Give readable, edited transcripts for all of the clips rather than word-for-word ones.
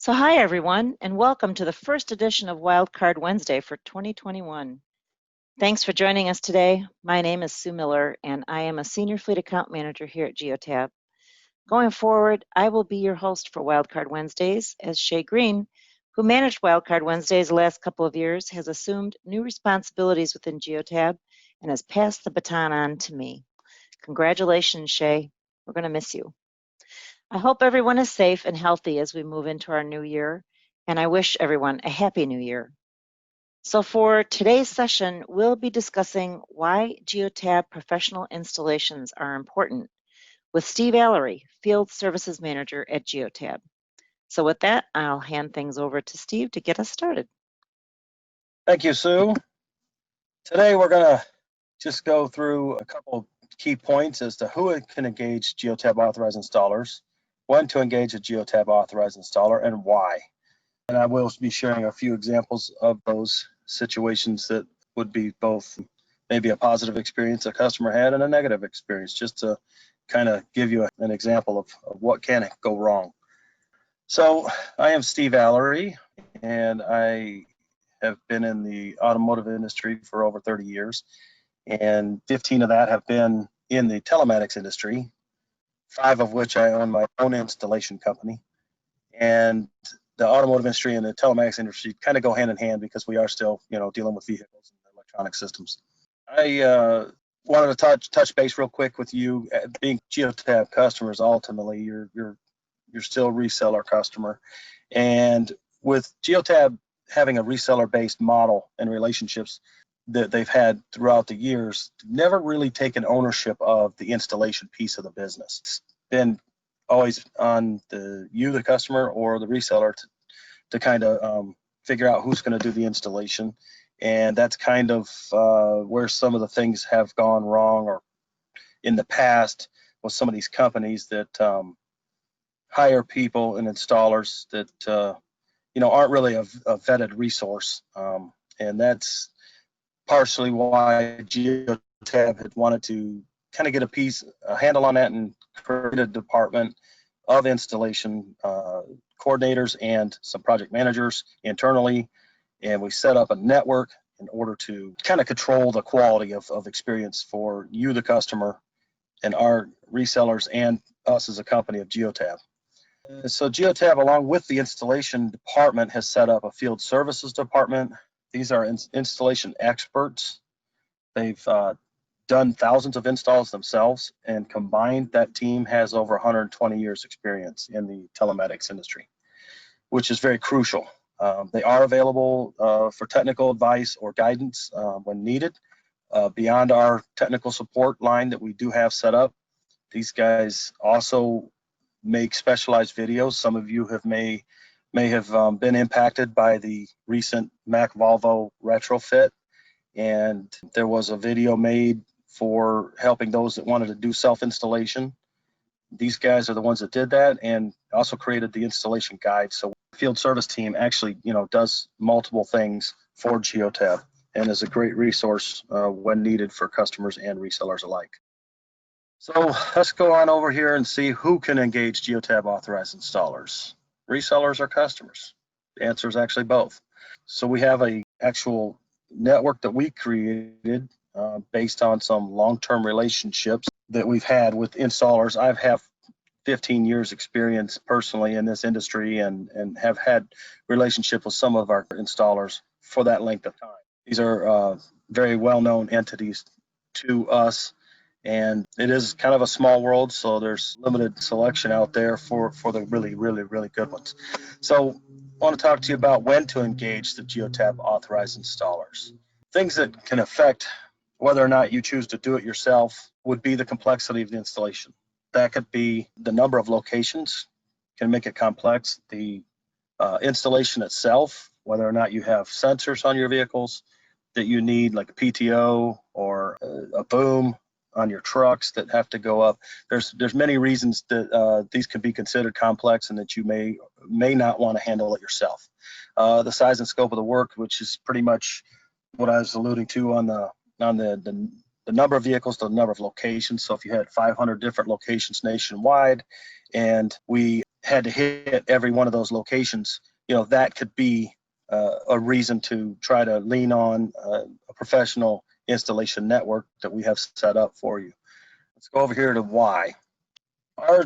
So hi everyone, and welcome to the first edition of Wildcard Wednesday for 2021. Thanks for joining us today. My name is Sue Miller, and I am a Senior Fleet Account Manager here at Geotab. Going forward, I will be your host for Wildcard Wednesdays, as Shay Green, who managed Wildcard Wednesdays the last couple of years, has assumed new responsibilities within Geotab and has passed the baton on to me. Congratulations, Shay. We're going to miss you. I hope everyone is safe and healthy as we move into our new year, and I wish everyone a happy new year. So for today's session, we'll be discussing why Geotab professional installations are important with Steve Allery, Field Services Manager at Geotab. So with that, I'll hand things over to Steve to get us started. Thank you, Sue. Today we're going to just go through a couple key points as to who can engage Geotab authorized installers, when to engage a Geotab authorized installer, and why. And I will be sharing a few examples of those situations that would be both maybe a positive experience a customer had and a negative experience, just to kind of give you an example of what can go wrong. So I am Steve Allery, and I have been in the automotive industry for over 30 years, and 15 of that have been in the telematics industry, 5 of which I own my own installation company. And the automotive industry and the telematics industry kind of go hand in hand because we are still, dealing with vehicles and electronic systems. I wanted to touch base real quick with you. Being Geotab customers, ultimately, you're still a reseller customer, and with Geotab having a reseller-based model and relationships that they've had throughout the years, never really taken ownership of the installation piece of the business. It's been always on the customer or the reseller to kind of figure out who's going to do the installation. And that's kind of where some of the things have gone wrong, or in the past with some of these companies that hire people and installers that aren't really a vetted resource. And that's partially why Geotab had wanted to kind of get a handle on that and create a department of installation coordinators and some project managers internally. And we set up a network in order to kind of control the quality of experience for you, the customer, and our resellers, and us as a company of Geotab. So Geotab, along with the installation department, has set up a field services department. These are installation experts. They've done thousands of installs themselves, and combined, that team has over 120 years experience in the telematics industry, which is very crucial. They are available for technical advice or guidance when needed. Beyond our technical support line that we do have set up, these guys also make specialized videos. Some of you may have been impacted by the recent Mack Volvo retrofit, and there was a video made for helping those that wanted to do self-installation. These guys are the ones that did that and also created the installation guide. So the field service team actually, does multiple things for Geotab and is a great resource when needed for customers and resellers alike. So let's go on over here and see who can engage Geotab authorized installers, resellers or customers. The answer is actually both. So we have an actual network that we created based on some long-term relationships that we've had with installers. I have 15 years experience personally in this industry and have had relationship with some of our installers for that length of time. These are very well-known entities to us, and it is kind of a small world, so there's limited selection out there for the really, really, really good ones. So I want to talk to you about when to engage the Geotab authorized installers. Things that can affect whether or not you choose to do it yourself would be the complexity of the installation. That could be the number of locations, can make it complex. The installation itself, whether or not you have sensors on your vehicles that you need, like a PTO or a boom on your trucks that have to go up. There's many reasons that these can be considered complex and that you may not want to handle it yourself. The size and scope of the work, which is pretty much what I was alluding to on the number of vehicles to the number of locations. So if you had 500 different locations nationwide, and we had to hit every one of those locations, that could be a reason to try to lean on a professional installation network that we have set up for you. Let's go over here to why. Our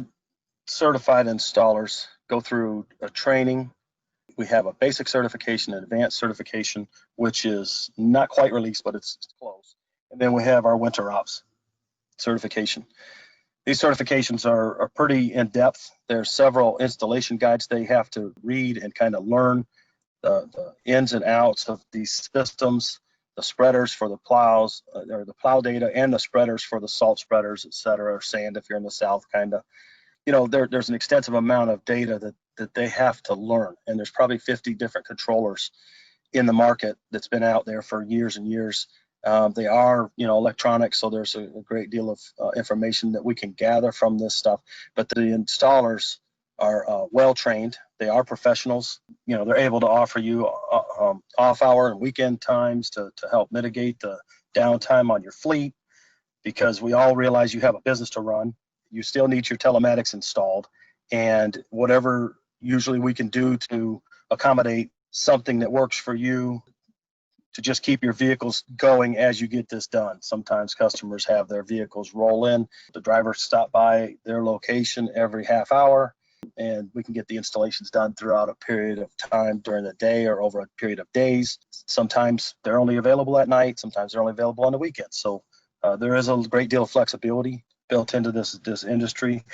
certified installers go through a training. We have a basic certification, an advanced certification, which is not quite released, but it's close. And then we have our winter ops certification. These certifications are pretty in-depth. There's several installation guides they have to read and kind of learn the ins and outs of these systems, the spreaders for the plows, or the plow data, and the spreaders for the salt spreaders, et cetera, or sand if you're in the south, kind of. There's an extensive amount of data that they have to learn, and there's probably 50 different controllers in the market that's been out there for years and years. They are, electronic, so there's a great deal of information that we can gather from this stuff. But the installers are well trained. They are professionals. They're able to offer you off-hour and weekend times to help mitigate the downtime on your fleet, because we all realize you have a business to run. You still need your telematics installed, and whatever usually we can do to accommodate something that works for you to just keep your vehicles going as you get this done. Sometimes customers have their vehicles roll in, the driver stop by their location every half hour, and we can get the installations done throughout a period of time during the day or over a period of days. Sometimes they're only available at night, sometimes they're only available on the weekends. So there is a great deal of flexibility built into this industry.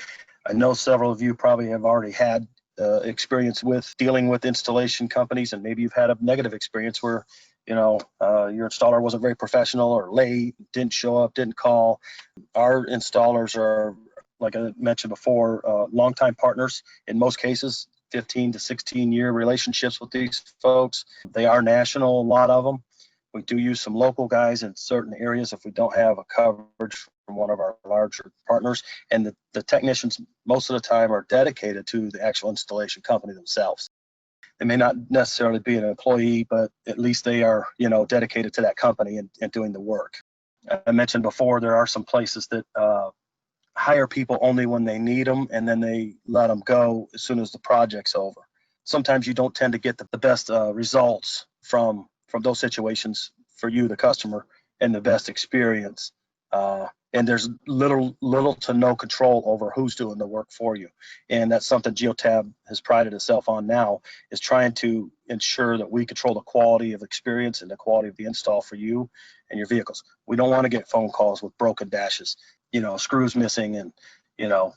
I know several of you probably have already had experience with dealing with installation companies, and maybe you've had a negative experience where your installer wasn't very professional or late, didn't show up, didn't call. Our installers are, like I mentioned before, longtime partners in most cases, 15 to 16-year relationships with these folks. They are national, a lot of them. We do use some local guys in certain areas if we don't have a coverage from one of our larger partners. And the technicians, most of the time, are dedicated to the actual installation company themselves. They may not necessarily be an employee, but at least they are, dedicated to that company and doing the work. I mentioned before, there are some places that hire people only when they need them, and then they let them go as soon as the project's over. Sometimes you don't tend to get the best results from those situations for you, the customer, and the best experience. And there's little to no control over who's doing the work for you. And that's something Geotab has prided itself on now, is trying to ensure that we control the quality of experience and the quality of the install for you and your vehicles. We don't want to get phone calls with broken dashes, screws missing, and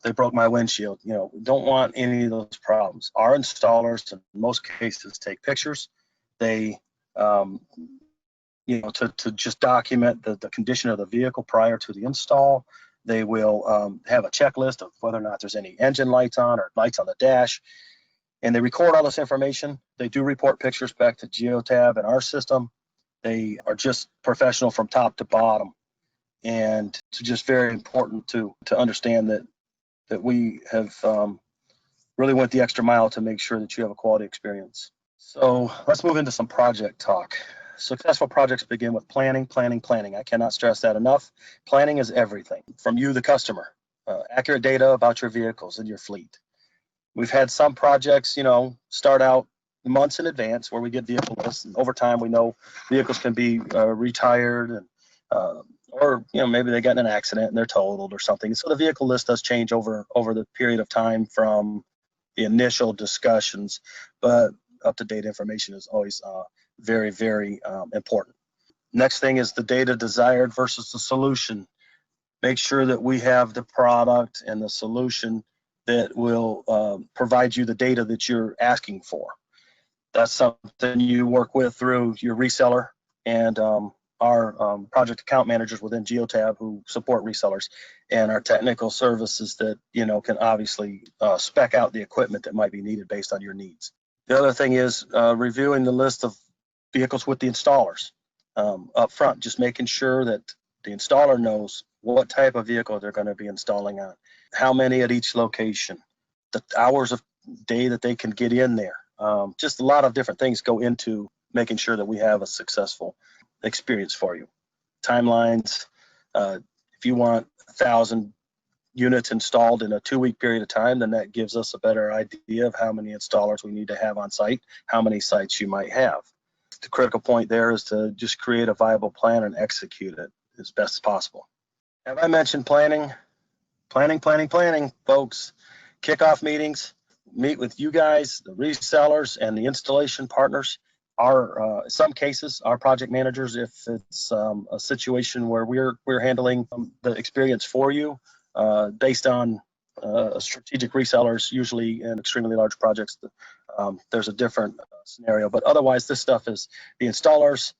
they broke my windshield. We don't want any of those problems. Our installers, in most cases, take pictures. They to just document the condition of the vehicle prior to the install. They will have a checklist of whether or not there's any engine lights on or lights on the dash, and they record all this information. They do report pictures back to Geotab and our system. They are just professional from top to bottom, and it's just very important to understand that we have really went the extra mile to make sure that you have a quality experience. So let's move into some project talk. Successful projects begin with planning, planning, planning. I cannot stress that enough. Planning is everything. From you, the customer, accurate data about your vehicles and your fleet. We've had some projects, start out months in advance where we get vehicle lists, and over time we know vehicles can be retired, and or maybe they got in an accident and they're totaled or something. So the vehicle list does change over the period of time from the initial discussions, but up-to-date information is always very, very important. Next thing is the data desired versus the solution. Make sure that we have the product and the solution that will provide you the data that you're asking for. That's something you work with through your reseller and our project account managers within Geotab who support resellers, and our technical services that can obviously spec out the equipment that might be needed based on your needs. The other thing is reviewing the list of vehicles with the installers up front, just making sure that the installer knows what type of vehicle they're going to be installing on, how many at each location, the hours of day that they can get in there. Just a lot of different things go into making sure that we have a successful experience for you. Timelines, if you want 1,000 units installed in a 2-week period of time, then that gives us a better idea of how many installers we need to have on site, how many sites you might have. The critical point there is to just create a viable plan and execute it as best as possible. Have I mentioned planning? Planning, folks. Kickoff meetings, meet with you guys, the resellers, and the installation partners. In some cases, our project managers, if it's a situation where we're handling the experience for you, based on strategic resellers, usually in extremely large projects, there's a different scenario. But otherwise, this stuff is the installers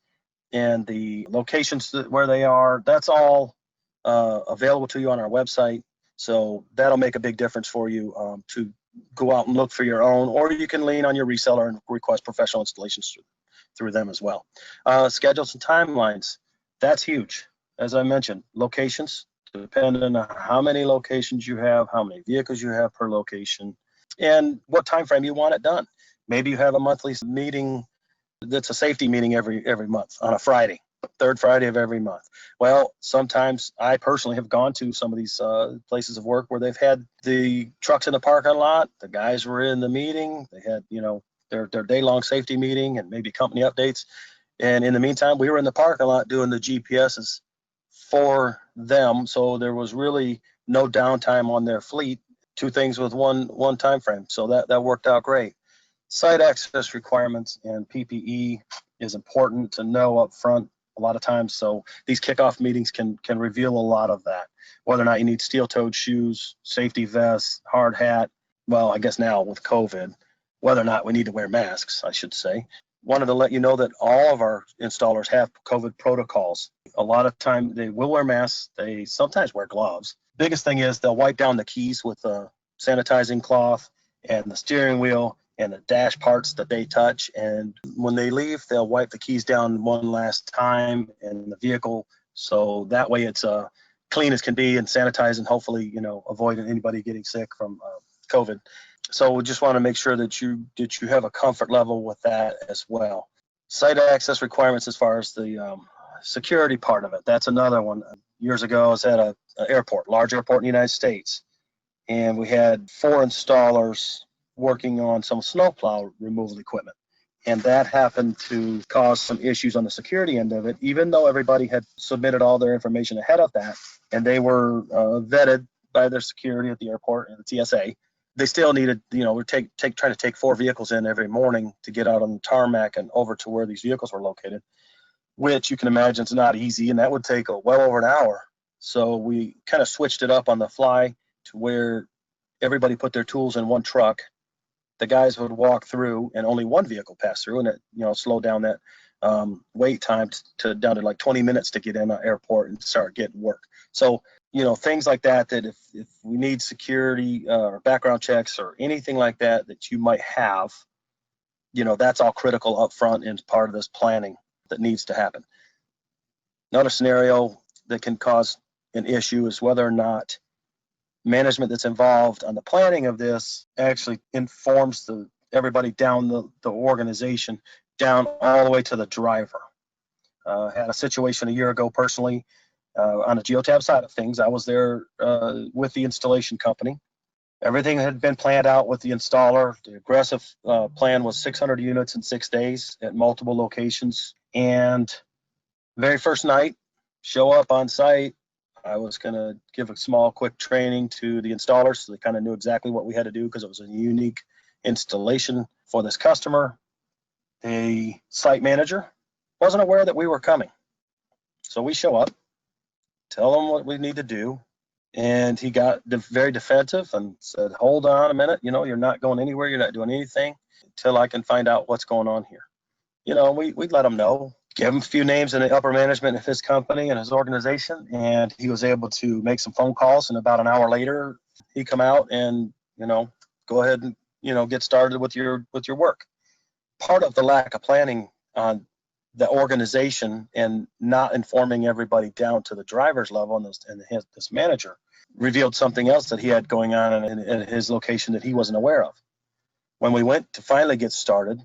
and the locations where they are. That's all available to you on our website. So that'll make a big difference for you to go out and look for your own, or you can lean on your reseller and request professional installations through them as well. Schedules and timelines, that's huge. As I mentioned, locations, depending on how many locations you have, how many vehicles you have per location, and what time frame you want it done. Maybe you have a monthly meeting that's a safety meeting every month on a Friday. Third Friday of every month. Well, sometimes I personally have gone to some of these places of work where they've had the trucks in the parking lot. The guys were in the meeting. They had, their day-long safety meeting and maybe company updates. And in the meantime, we were in the parking lot doing the GPSs for them. So there was really no downtime on their fleet. Two things with one time frame. So that worked out great. Site access requirements and PPE is important to know up front a lot of times. So these kickoff meetings can reveal a lot of that, whether or not you need steel-toed shoes, safety vests, hard hat. Well, I guess now with COVID, whether or not we need to wear masks, I should say. Wanted to let you know that all of our installers have COVID protocols. A lot of time they will wear masks. They sometimes wear gloves. Biggest thing is they'll wipe down the keys with a sanitizing cloth and the steering wheel and the dash parts that they touch. And when they leave, they'll wipe the keys down one last time in the vehicle. So that way it's clean as can be and sanitized and hopefully, avoiding anybody getting sick from COVID. So we just want to make sure that you have a comfort level with that as well. Site access requirements as far as the security part of it. That's another one. Years ago, I was at an airport, large airport in the United States, and we had 4 installers working on some snowplow removal equipment. And that happened to cause some issues on the security end of it, even though everybody had submitted all their information ahead of that, and they were vetted by their security at the airport and the TSA. They still needed, we're trying to take 4 vehicles in every morning to get out on the tarmac and over to where these vehicles were located, which you can imagine is not easy, and that would take well over an hour. So we kind of switched it up on the fly to where everybody put their tools in one truck. The guys would walk through and only one vehicle passed through, and it slowed down that wait time down to like 20 minutes to get in the airport and start getting work. So things like that if we need security or background checks or anything like that you might have, that's all critical up front and part of this planning that needs to happen. Another scenario that can cause an issue is whether or not management that's involved on the planning of this actually informs everybody down the organization, down all the way to the driver. Had a situation a year ago personally on the Geotab side of things. I was there with the installation company. Everything had been planned out with the installer. The aggressive plan was 600 units in 6 days at multiple locations. And very first night, show up on site, I was going to give a small, quick training to the installers so they kind of knew exactly what we had to do because it was a unique installation for this customer. The site manager wasn't aware that we were coming. So we show up, tell them what we need to do, and he got very defensive and said, hold on a minute, you're not going anywhere, you're not doing anything until I can find out what's going on here. We let him know. Give him a few names in the upper management of his company and his organization, and he was able to make some phone calls. And about an hour later, he come out and go ahead and get started with your work. Part of the lack of planning on the organization and not informing everybody down to the driver's level and this manager revealed something else that he had going on in his location that he wasn't aware of. When we went to finally get started,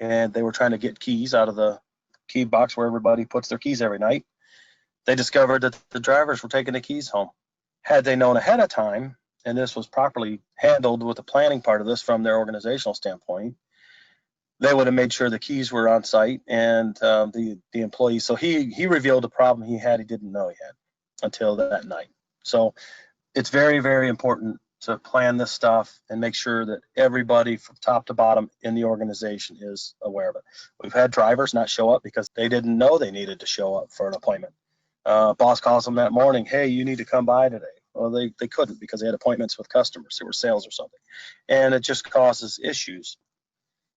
and they were trying to get keys out of the key box where everybody puts their keys every night, they discovered that the drivers were taking the keys home. Had they known ahead of time, and this was properly handled with the planning part of this from their organizational standpoint, they would have made sure the keys were on site and the employees. So he revealed a problem he didn't know he had until that night. So it's very, very important to plan this stuff and make sure that everybody from top to bottom in the organization is aware of it. We've had drivers not show up because they didn't know they needed to show up for an appointment. Boss calls them that morning, hey, you need to come by today. Well, they couldn't because they had appointments with customers. There were sales or something. And it just causes issues.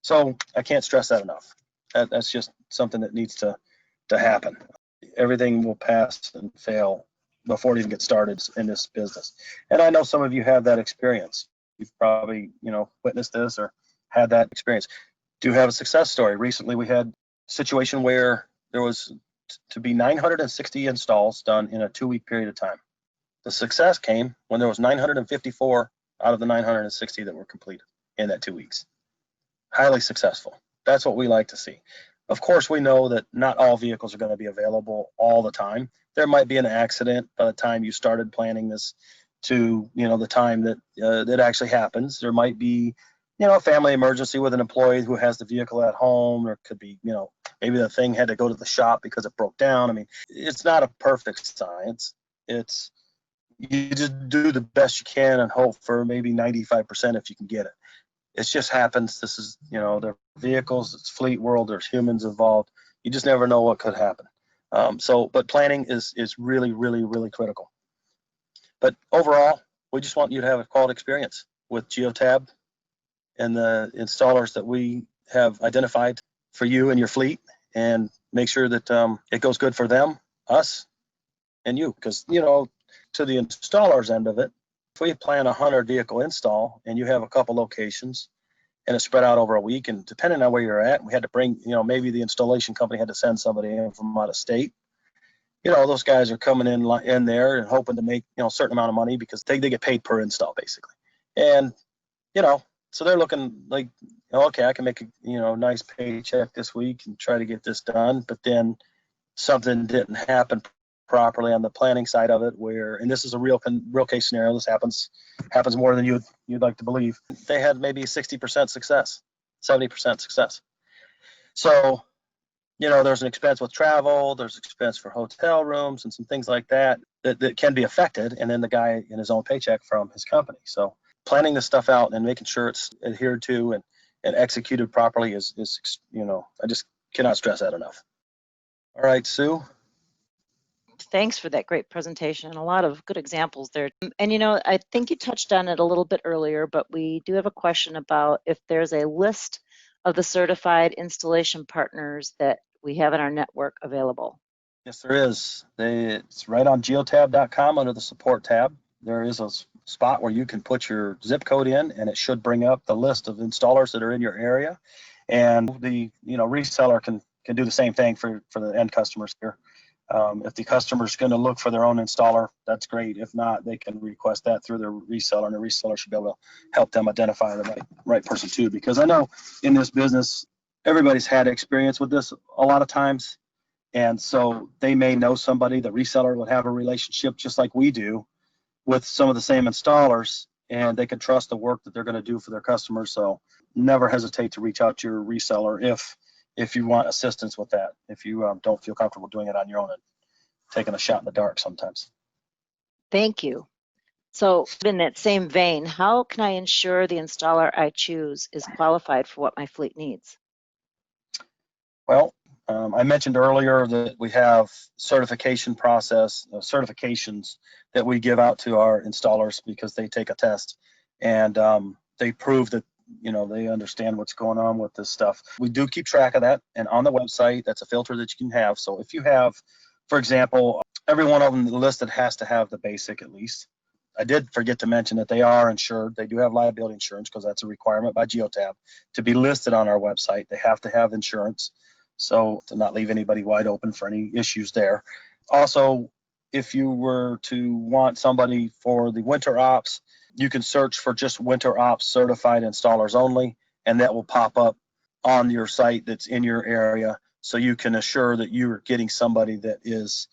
So I can't stress that enough. That's just something that needs to happen. Everything will pass and fail before it even gets started in this business. And I know some of you have that experience. You've probably, witnessed this or had that experience. Do have a success story. Recently, we had a situation where there was to be 960 installs done in a 2-week period of time. The success came when there was 954 out of the 960 that were completed in that 2 weeks. Highly successful. That's what we like to see. Of course, we know that not all vehicles are going to be available all the time. There might be an accident by the time you started planning this to, the time that that actually happens. There might be, a family emergency with an employee who has the vehicle at home, or it could be, maybe the thing had to go to the shop because it broke down. I mean, it's not a perfect science. It's, you just do the best you can and hope for maybe 95% if you can get it. It just happens. This is, they're vehicles, it's fleet world, there's humans involved. You just never know what could happen. But planning is really, really, really critical. But overall, we just want you to have a quality experience with Geotab and the installers that we have identified for you and your fleet, and make sure that it goes good for them, us, and you. Because, to the installer's end of it, if we plan a 100 vehicle install and you have a couple locations and it's spread out over a week, and depending on where you're at, we had to bring, maybe the installation company had to send somebody in from out of state. Those guys are coming in there and hoping to make, a certain amount of money because they get paid per install basically. And, so they're looking like, okay, I can make a, nice paycheck this week and try to get this done. But then something didn't happen properly on the planning side of it, and this is a real case scenario. This happens more than you'd like to believe. They had maybe 60% success, 70% success. So, there's an expense with travel, there's expense for hotel rooms and some things like that can be affected, and then the guy in his own paycheck from his company. So planning this stuff out and making sure it's adhered to and executed properly is I just cannot stress that enough. All right, Sue. Thanks for that great presentation. A lot of good examples there. And I think you touched on it a little bit earlier, but we do have a question about if there's a list of the certified installation partners that we have in our network available. Yes, there is. It's right on geotab.com under the support tab. There is a spot where you can put your zip code in, and it should bring up the list of installers that are in your area. And the reseller can do the same thing for the end customers here. If the customer's going to look for their own installer, that's great. If not, they can request that through their reseller, and the reseller should be able to help them identify the right person too. Because I know in this business, everybody's had experience with this a lot of times. And so they may know somebody. The reseller would have a relationship just like we do with some of the same installers, and they can trust the work that they're going to do for their customers. So never hesitate to reach out to your reseller if you want assistance with that, if you don't feel comfortable doing it on your own and taking a shot in the dark sometimes. Thank you. So in that same vein, how can I ensure the installer I choose is qualified for what my fleet needs? Well, I mentioned earlier that we have certifications that we give out to our installers because they take a test and they prove that they understand what's going on with this stuff. We do keep track of that, and on the website, that's a filter that you can have. So if you have, for example, every one of them listed has to have the basic at least. I did forget to mention that they are insured. They do have liability insurance because that's a requirement by Geotab to be listed on our website. They have to have insurance, so to not leave anybody wide open for any issues there. Also, if you were to want somebody for the winter ops, you can search for just winter ops certified installers only, and that will pop up on your site that's in your area, so you can assure that you're getting somebody that is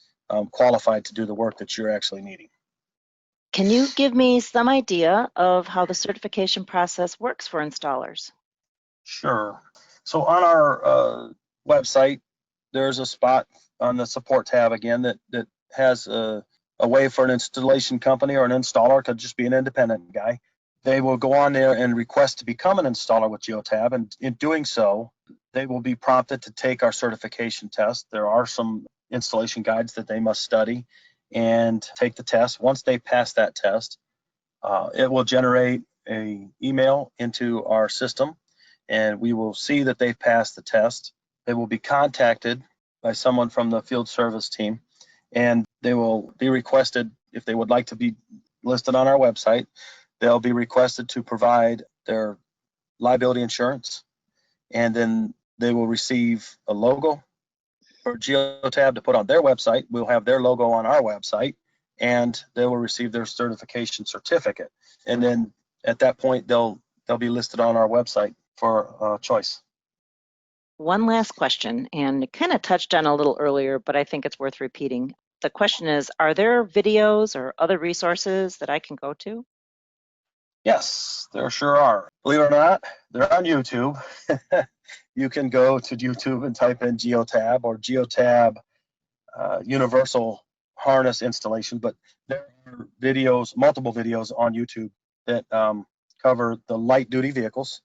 qualified to do the work that you're actually needing. Can you give me some idea of how the certification process works for installers? Sure. So on our website, there's a spot on the support tab again that has a way for an installation company or an installer, could just be an independent guy. They will go on there and request to become an installer with Geotab, and in doing so, they will be prompted to take our certification test. There are some installation guides that they must study and take the test. Once they pass that test, it will generate an email into our system, and we will see that they've passed the test. They will be contacted by someone from the field service team, and they will be requested, if they would like to be listed on our website, they'll be requested to provide their liability insurance, and then they will receive a logo for Geotab to put on their website. We'll have their logo on our website, and they will receive their certification certificate. And then at that point, they'll be listed on our website for choice. One last question, and it kind of touched on a little earlier, but I think it's worth repeating. The question is, are there videos or other resources that I can go to? Yes, there sure are. Believe it or not, they're on YouTube. You can go to YouTube and type in Geotab or Geotab universal harness installation, but there are videos, multiple videos on YouTube that cover the light duty vehicles,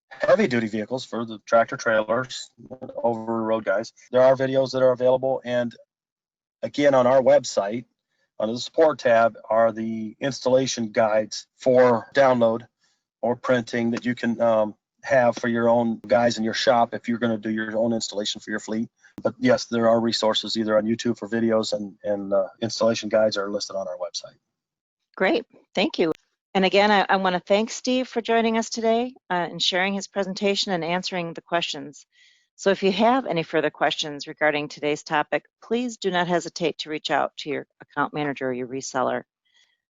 heavy duty vehicles for the tractor trailers, over road guys. There are videos that are available, and again, on our website, under the support tab, are the installation guides for download or printing that you can have for your own guys in your shop if you're going to do your own installation for your fleet. But yes, there are resources either on YouTube for videos, and installation guides are listed on our website. Great, thank you. And again, I want to thank Steve for joining us today and sharing his presentation and answering the questions. So if you have any further questions regarding today's topic, please do not hesitate to reach out to your account manager or your reseller.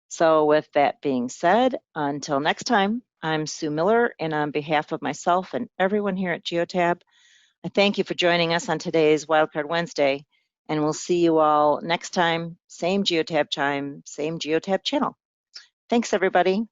So with that being said, until next time, I'm Sue Miller, and on behalf of myself and everyone here at Geotab, I thank you for joining us on today's Wildcard Wednesday, and we'll see you all next time, same Geotab time, same Geotab channel. Thanks, everybody.